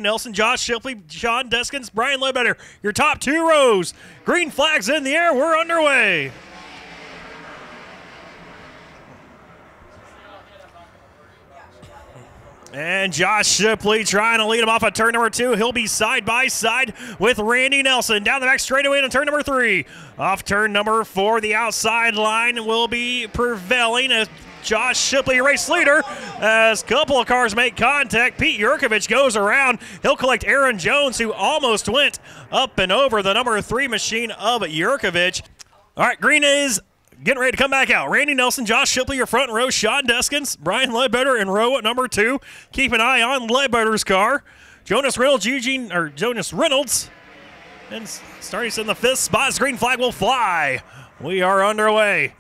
Nelson, Josh Shipley, Sean Deskins, Brian Ledbetter. Your top 2 rows. Green flags in the air. We're underway. And Josh Shipley trying to lead him off of turn number 2. He'll be side by side with Randy Nelson. Down the back straightaway to turn number 3. Off turn number 4, the outside line will be prevailing as Josh Shipley, your race leader, as a couple of cars make contact. Pete Yurkovich goes around. He'll collect Aaron Jones, who almost went up and over the number 3 machine of Yurkovich. All right, green is getting ready to come back out. Randy Nelson, Josh Shipley, your front row. Sean Deskins, Brian Ledbetter in row at number 2. Keep an eye on Ledbetter's car. Jonas Reynolds, Jonas Reynolds. And starting in the 5th spot, green flag will fly. We are underway.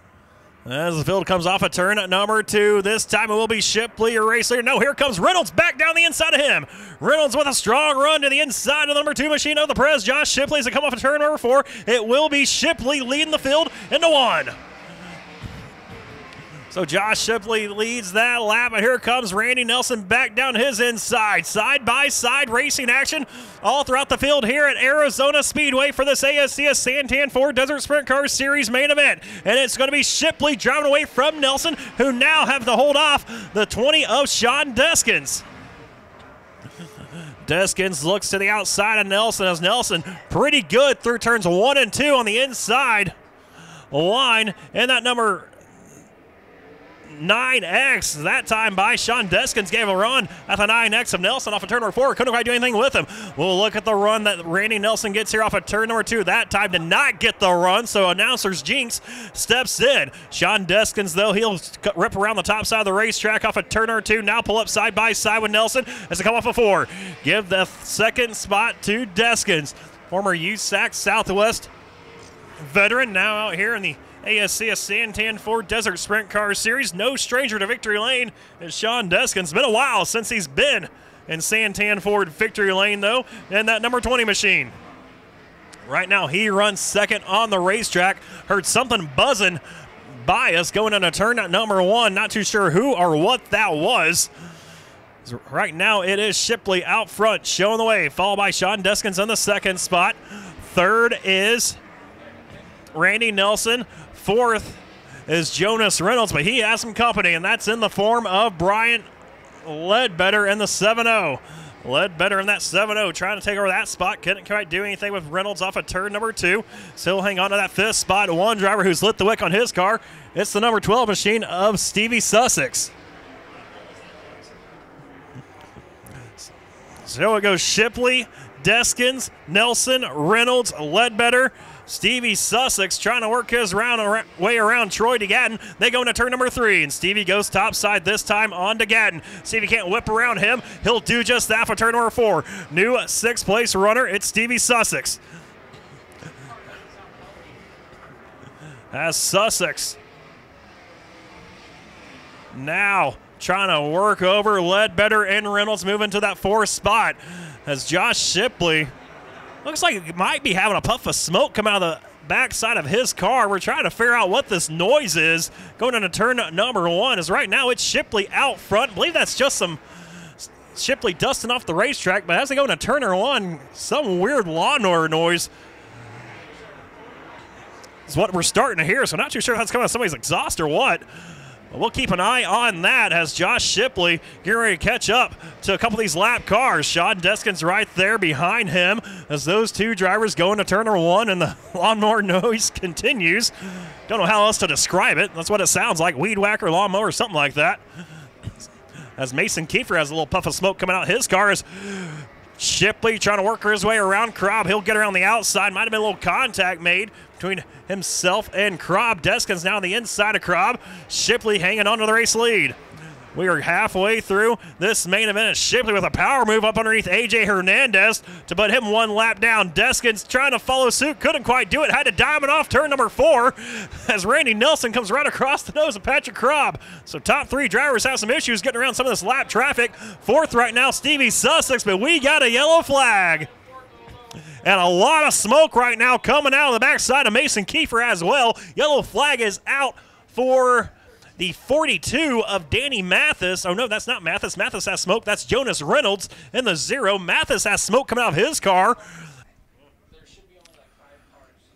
As the field comes off a turn at number 2, this time it will be Shipley, your race leader. No, here comes Reynolds back down the inside of him. Reynolds with a strong run to the inside of the number 2 machine of the Perez. Josh Shipley as they come off a turn number 4. It will be Shipley leading the field into 1. So Josh Shipley leads that lap, and here comes Randy Nelson back down his inside. Side-by-side racing action all throughout the field here at Arizona Speedway for this ASCS Santan Ford Desert Sprint Car Series main event. And it's going to be Shipley driving away from Nelson, who now have to hold off the 20 of Sean Deskins. Deskins looks to the outside of Nelson as Nelson pretty good through turns 1 and 2 on the inside line. And that number 9X, that time by Sean Deskins, gave a run at the 9X of Nelson off of turn number 4. Couldn't quite do anything with him. We'll look at the run that Randy Nelson gets here off of turn number 2. That time did not get the run, so announcer's jinx steps in. Sean Deskins, though, he'll rip around the top side of the racetrack off of turn number 2. Now pull up side by side with Nelson as they come off of 4. Give the 2nd spot to Deskins, former USAC Southwest veteran, now out here in the ASCS Santan Ford Desert Sprint Car Series. No stranger to victory lane is Sean Deskins. It's been a while since he's been in Santan Ford victory lane, though, and that number 20 machine. Right now, he runs 2nd on the racetrack. Heard something buzzing by us going into turn at number 1. Not too sure who or what that was. Right now, it is Shipley out front showing the way, followed by Sean Deskins in the 2nd spot. 3rd is Randy Nelson. 4th is Jonas Reynolds, but he has some company, and that's in the form of Brian Ledbetter in the 7-0. Ledbetter in that 7-0 trying to take over that spot. Couldn't quite do anything with Reynolds off of turn number 2. Still hang on to that 5th spot. One driver who's lit the wick on his car. It's the number 12 machine of Stevie Sussex. So it goes Shipley, Deskins, Nelson, Reynolds, Ledbetter, Stevie Sussex trying to work his way around Troy DeGatton. They go into turn number 3, and Stevie goes topside this time on DeGatton. Stevie can't whip around him. He'll do just that for turn number 4. New 6th place runner, it's Stevie Sussex. As Sussex now trying to work over Ledbetter and Reynolds, moving to that 4th spot as Josh Shipley looks like he might be having a puff of smoke come out of the backside of his car. We're trying to figure out what this noise is going into turn number 1, as right now it's Shipley out front. I believe that's just some Shipley dusting off the racetrack, but as they go into turn number 1, some weird lawnmower noise is what we're starting to hear, so not too sure if that's coming out of somebody's exhaust or what. But we'll keep an eye on that as Josh Shipley getting ready to catch up to a couple of these lap cars. Sean Deskins right there behind him as those 2 drivers go into turn number 1, and the lawnmower noise continues. Don't know how else to describe it. That's what it sounds like, weed whacker, lawnmower, something like that. As Mason Kiefer has a little puff of smoke coming out of his car as Shipley trying to work his way around Krob. He'll get around the outside. Might have been a little contact made between himself and Krob. Deskins now on the inside of Krob. Shipley hanging on to the race lead. We are halfway through this main event. Shipley with a power move up underneath A.J. Hernandez to put him 1 lap down. Deskins trying to follow suit. Couldn't quite do it. Had to diamond off turn number 4 as Randy Nelson comes right across the nose of Patrick Krob. So top 3 drivers have some issues getting around some of this lap traffic. 4th right now, Stevie Sussex, but we got a yellow flag. And a lot of smoke right now coming out of the backside of Mason Kiefer as well. Yellow flag is out for the 42 of Danny Mathis. Oh, no, that's not Mathis. Mathis has smoke. That's Jonas Reynolds in the 0. Mathis has smoke coming out of his car.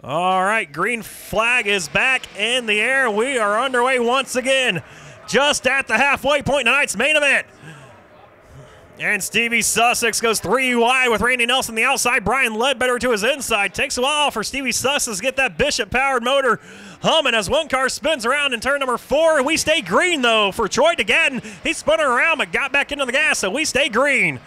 All right, green flag is back in the air. We are underway once again, just at the halfway point tonight's main event. And Stevie Sussex goes 3 wide with Randy Nelson the outside. Brian Ledbetter to his inside. Takes a while for Stevie Sussex to get that Bishop-powered motor humming as one car spins around in turn number 4. We stay green, though, for Troy DeGatton. He spun her around but got back into the gas, so we stay green.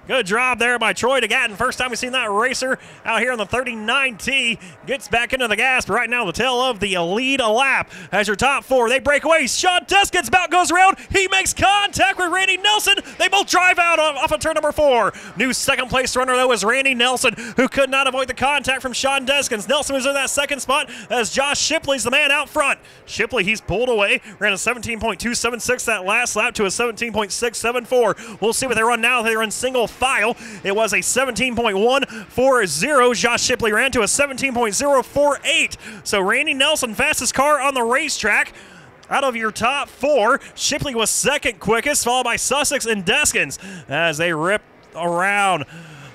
Good job there by Troy DeGatton. First time we've seen that racer out here on the 39T. Gets back into the gas, but right now the tail of the lead a lap as your top 4. They break away. Sean Deskins about goes around. He makes contact with Randy Nelson. They both drive out off of turn number 4. New second place runner, though, is Randy Nelson, who could not avoid the contact from Sean Deskins. Nelson was in that second spot as Josh Shipley's the man out front. Shipley, he's pulled away. Ran a 17.276 that last lap to a 17.674. We'll see what they run now. They run single file. It was a 17.140. Josh Shipley ran to a 17.048. So Randy Nelson, fastest car on the racetrack. Out of your top 4, Shipley was second quickest, followed by Sussex and Deskins as they rip around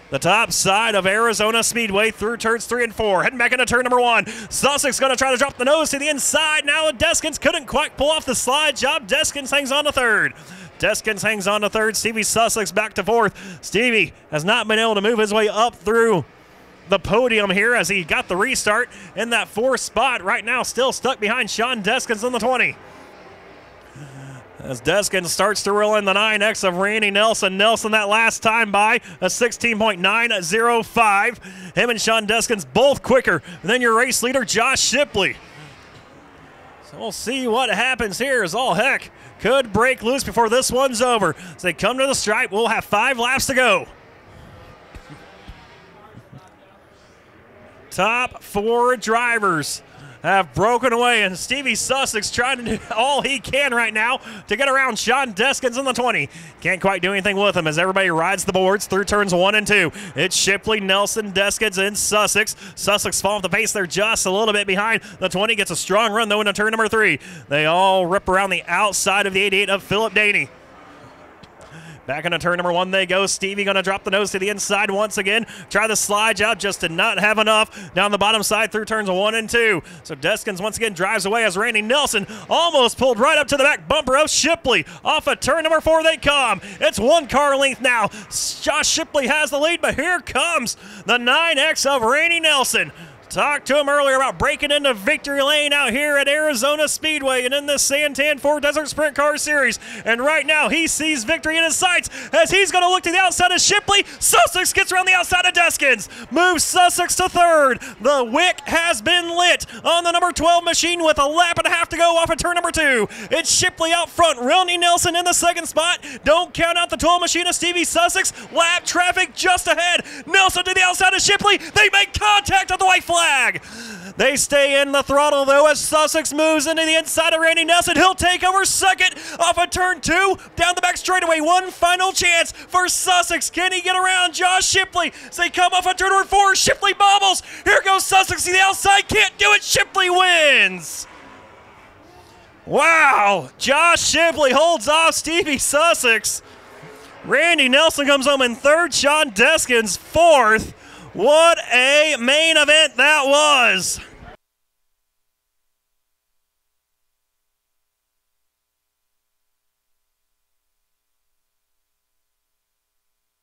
the top side of Arizona Speedway through turns 3 and 4. Heading back into turn number 1. Sussex going to try to drop the nose to the inside. Now Deskins couldn't quite pull off the slide job. Deskins hangs on to 3rd. Deskins hangs on to 3rd. Stevie Sussex back to 4th. Stevie has not been able to move his way up through the podium here as he got the restart in that 4th spot. Right now still stuck behind Sean Deskins in the 20. As Deskins starts to roll in the 9X of Randy Nelson. Nelson that last time by a 16.905. Him and Sean Deskins both quicker than your race leader, Josh Shipley. So we'll see what happens here as all heck could break loose before this one's over. As they come to the stripe, we'll have 5 laps to go. Top 4 drivers have broken away, and Stevie Sussex trying to do all he can right now to get around Sean Deskins in the 20. Can't quite do anything with him as everybody rides the boards through turns 1 and 2. It's Shipley, Nelson, Deskins, and Sussex. Sussex falling off the pace. They're just a little bit behind. The 20 gets a strong run, though, into turn number 3. They all rip around the outside of the 88 of Philip Daney. Back into turn number 1 they go. Stevie going to drop the nose to the inside once again. Try the slide job, just did not have enough. Down the bottom side through turns 1 and 2. So Deskins once again drives away as Randy Nelson almost pulled right up to the back bumper of Shipley. Off of turn number 4 they come. It's 1 car length now. Josh Shipley has the lead, but here comes the 9X of Randy Nelson. Talked to him earlier about breaking into victory lane out here at Arizona Speedway and in the Santan 4 Desert Sprint Car Series. And right now he sees victory in his sights as he's going to look to the outside of Shipley. Sussex gets around the outside of Deskins. Moves Sussex to 3rd. The wick has been lit on the number 12 machine with a lap and a half to go off of turn number 2. It's Shipley out front. Randy Nelson in the 2nd spot. Don't count out the 12 machine of Stevie Sussex. Lap traffic just ahead. Nelson to the outside of Shipley. They make contact on the white flag. They stay in the throttle, though, as Sussex moves into the inside of Randy Nelson. He'll take over 2nd off of turn 2. Down the back straightaway. One final chance for Sussex. Can he get around Josh Shipley? As they come off of turn number 4. Shipley bobbles. Here goes Sussex to the outside. Can't do it. Shipley wins. Wow. Josh Shipley holds off Stevie Sussex. Randy Nelson comes home in 3rd. Sean Deskins 4th. What a main event that was.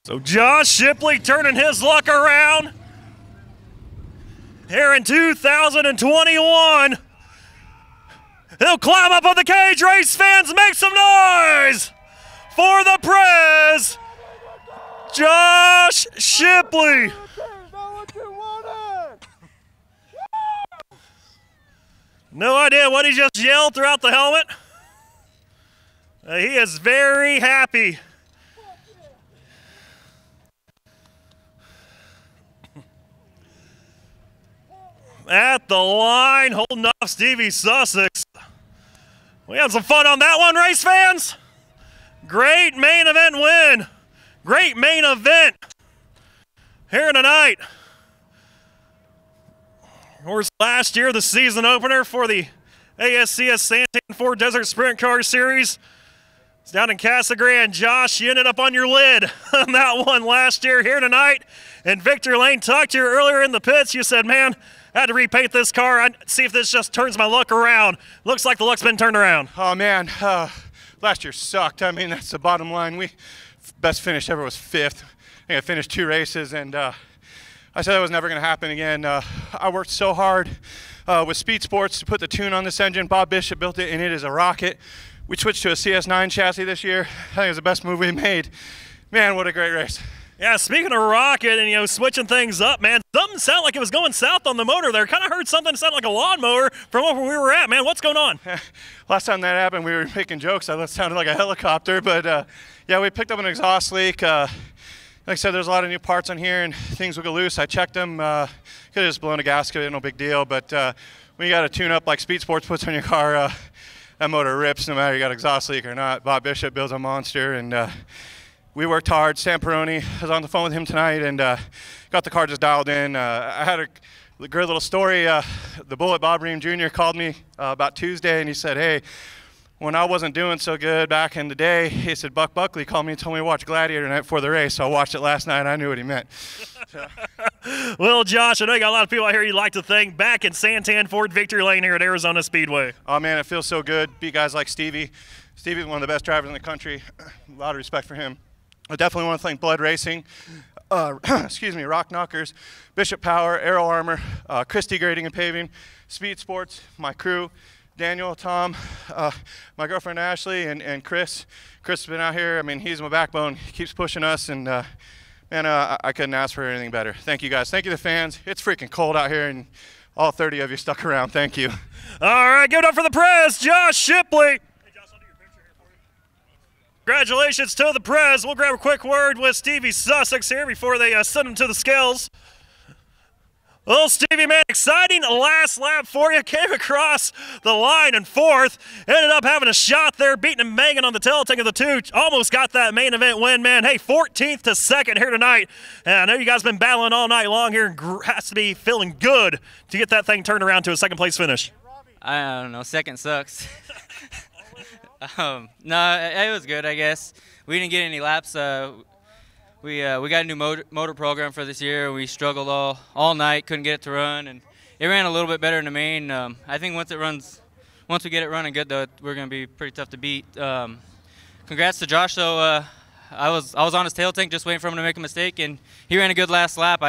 So Josh Shipley turning his luck around here in 2021. He'll climb up on the cage. Race fans, make some noise for the Prez, Josh Shipley. No idea what he just yelled throughout the helmet. He is very happy. At the line, holding off Stevie Sussex. We had some fun on that one, race fans. Great main event win. Great main event here tonight. Of course, last year, the season opener for the ASCS Santan Ford Desert Sprint Car Series. It's down in Casa Grande. Josh, you ended up on your lid on that one last year. Here tonight in Victory Lane. Talked to you earlier in the pits. You said, man, I had to repaint this car. I'd see if this just turns my luck around. Looks like the luck's been turned around. Oh, man. Last year sucked. I mean, that's the bottom line. Best finish ever was 5th. I think I finished 2 races, and I said that was never going to happen again. I worked so hard with Speed Sports to put the tune on this engine. Bob Bishop built it, and it is a rocket. We switched to a CS9 chassis this year. I think it was the best move we made. Man, what a great race. Yeah, speaking of rocket and, you know, switching things up, man, something sounded like it was going south on the motor there. Kind of heard something sound like a lawnmower from where we were at, man. What's going on? Last time that happened, we were making jokes. That sounded like a helicopter, but yeah, we picked up an exhaust leak. Like I said, there's a lot of new parts on here, and things will go loose. I checked them. Could have just blown a gasket, no big deal. But when you got a tune-up like Speed Sports puts on your car, that motor rips no matter you got exhaust leak or not. Bob Bishop builds a monster, and we worked hard. Sam Peroni, I was on the phone with him tonight, and got the car just dialed in. I had a great little story. The Bullet Bob Ream Jr. called me about Tuesday, and he said, hey, when I wasn't doing so good back in the day, he said, Buck Buckley called me and told me to watch Gladiator night before the race. So I watched it last night, and I knew what he meant. So. Well, Josh, I know you got a lot of people out here you'd like to thank back in Santan Ford Victory Lane here at Arizona Speedway. Oh, man, it feels so good. Beat guys like Stevie. Stevie's one of the best drivers in the country. A lot of respect for him. I definitely want to thank Blood Racing, excuse me, Rock Knockers, Bishop Power, Aero Armor, Christie Grading and Paving, Speed Sports, my crew, Daniel, Tom, my girlfriend Ashley, and Chris. Chris has been out here. I mean, he's my backbone. He keeps pushing us, and man, I couldn't ask for anything better. Thank you, guys. Thank you, the fans. It's freaking cold out here, and all 30 of you stuck around. Thank you. All right, give it up for the press, Josh Shipley. Congratulations to the Prez. We'll grab a quick word with Stevie Sussex here before they send him to the scales. Well, Stevie, man, exciting last lap for you. Came across the line in 4th. Ended up having a shot there, beating Megan on the tail tank of the 2. Almost got that main event win, man. Hey, 14th to 2nd here tonight. And I know you guys been battling all night long here. Has to be feeling good to get that thing turned around to a 2nd place finish. I don't know. 2nd sucks. No, it was good, I guess. We didn't get any laps. We got a new motor program for this year. We struggled all night, couldn't get it to run, and it ran a little bit better in the main. I think once we get it running good, though, we're going to be pretty tough to beat. Congrats to Josh, though. I was on his tail tank just waiting for him to make a mistake, and he ran a good last lap.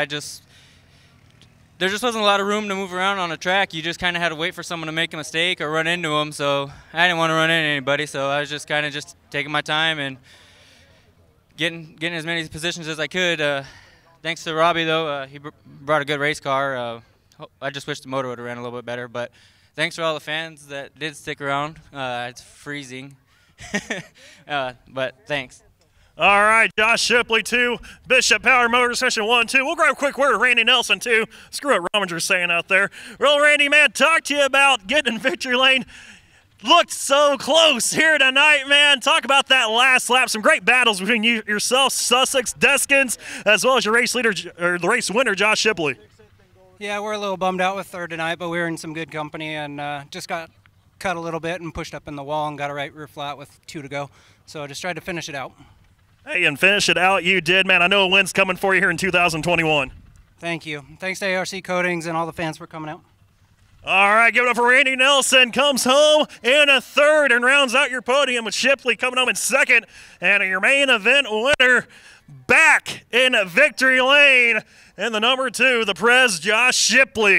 There just wasn't a lot of room to move around on a track. You just kind of had to wait for someone to make a mistake or run into him. So I didn't want to run into anybody. So I was just kind of just taking my time and getting as many positions as I could. Thanks to Robbie, though. He brought a good race car. I just wish the motor would have ran a little bit better. But thanks for all the fans that did stick around. It's freezing. But thanks. All right, Josh Shipley, 2, Bishop Power Motor Session 1, 2. We'll grab a quick word of Randy Nelson, 2. Screw what Rominger's saying out there. Well, Randy, man, talk to you about getting in Victory Lane. Looked so close here tonight, man. Talk about that last lap. Some great battles between yourself, Sussex, Deskins, as well as your race leader, or the race winner, Josh Shipley. Yeah, we're a little bummed out with 3rd tonight, but we were in some good company and just got cut a little bit and pushed up in the wall and got a right rear flat with 2 to go. So I just tried to finish it out. Hey, and finish it out you did, man. I know a win's coming for you here in 2021. Thank you. Thanks to ARC Coatings and all the fans for coming out. All right, give it up for Randy Nelson. Comes home in a 3rd and rounds out your podium with Shipley coming home in 2nd. And your main event winner back in Victory Lane. And the number 2, the Prez, Josh Shipley.